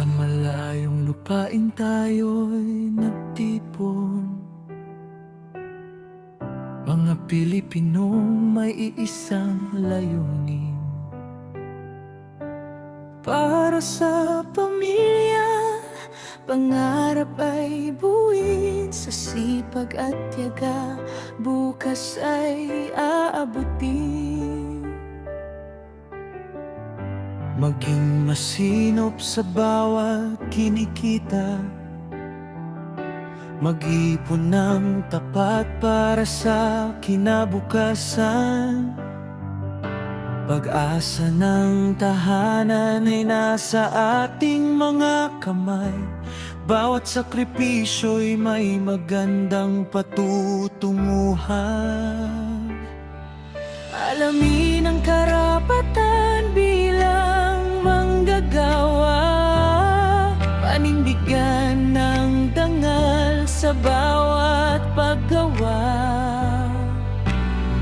Sa malayong lupain tayo'y nagtipon, mga Pilipinong may iisang layunin. Para sa pamilya, pangarap ay buuin. Sa sipag at tiyaga, bukas ay aabutin. Maging masinop sa bawat kinikita, mag-ipon ng tapat para sa kinabukasan. Pag-asa ng tahanan ay nasa ating mga kamay. Bawat sakripisyo'y may magandang patutunguhan. Alamin ang karapatan bilang manggagawa, panindigan ng dangal sa bawat paggawa.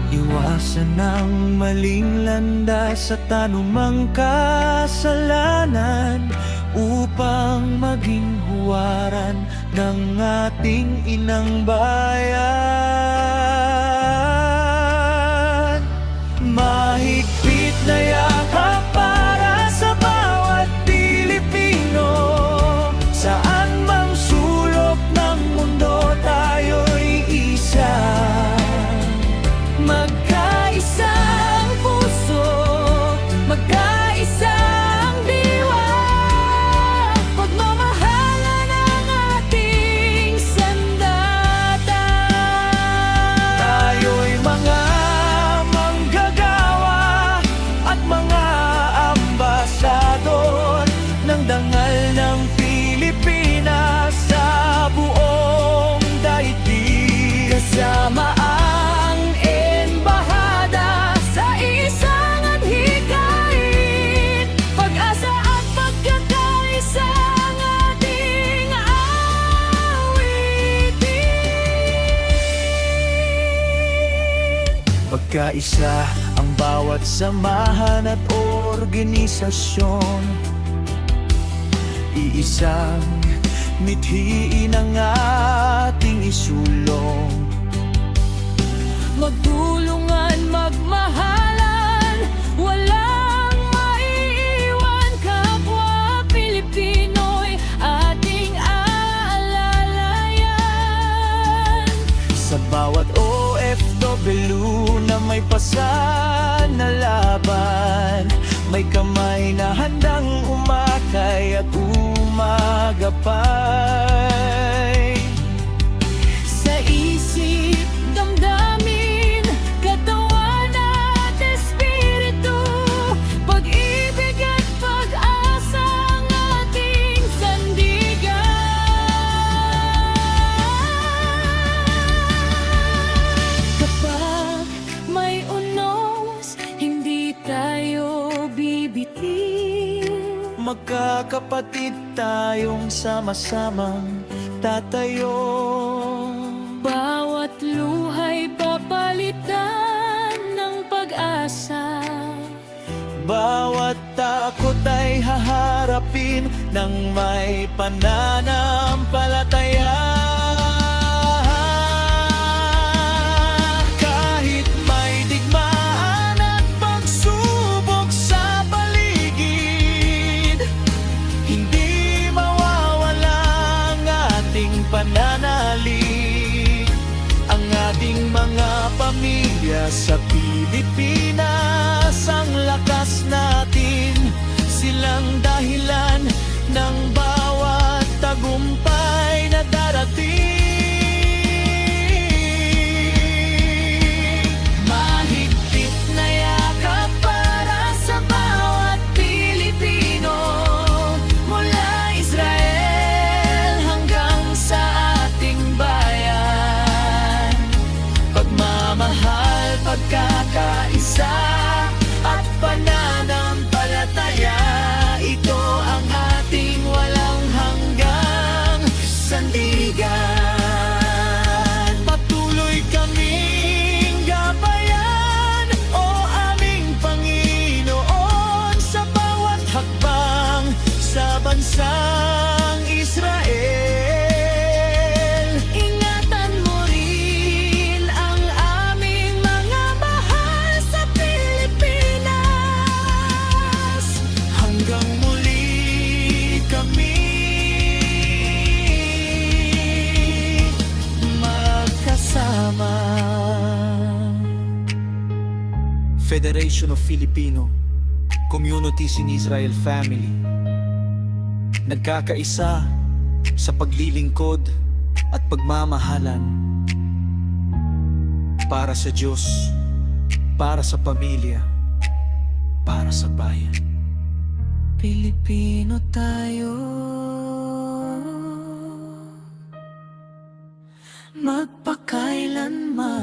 Iwasan ang maling landas at anumang kasalanan, upang maging huwaran ng ating inang bayan. Mahigpit na yakap para sa bawat Pilipino, saan mang sulok ng mundo tayo'y isa. Magkaisang puso, magkaisang diwa, pagmamahalan ang ating sandata. Tayo'y mga manggagawa at mga ambasador ng dangal ng Pilipinas sa buong daigdig. Kasama magkaisa ang bawat samahan at organisasyon. Iisang mithiin ang ating isulong. Magtulungan, magmahalan, walang maiiwan. Kapwa Pilipino'y ating aalalayan. Sa bawat OFW na may pasa na laban, may kamay na handang umakay at umagapay. Sa isip, damdamin, katawan at espiritu, pag-ibig at pag-asa ang ating sandigan. Kapag may unos, hindi tayo bibitin. Magkakapatid tayong sama-samang tatayo. Bawat luha'y papalitan ng pag-asa. Bawat takot ay haharapin ng may pananampalataya. Kahit may digmaan at pagsubok sa paligid, hindi mawawala ang ating pananalig. Ang ating mga pamilya sa Pilipinas, ang lakas natin, silang dahilan ng bawat tagumpay na darating. Mahigpit na yakap para sa bawat Pilipino, mula Israel hanggang sa ating bayan. Pagmamahal, pagkakaisa at pananampalataya, ito ang ating Federation of Filipino Communities in Israel Family, nagkakaisa sa paglilingkod at pagmamahalan para sa Diyos, para sa pamilya, para sa bayan. Pilipino tayo, magpakailanman.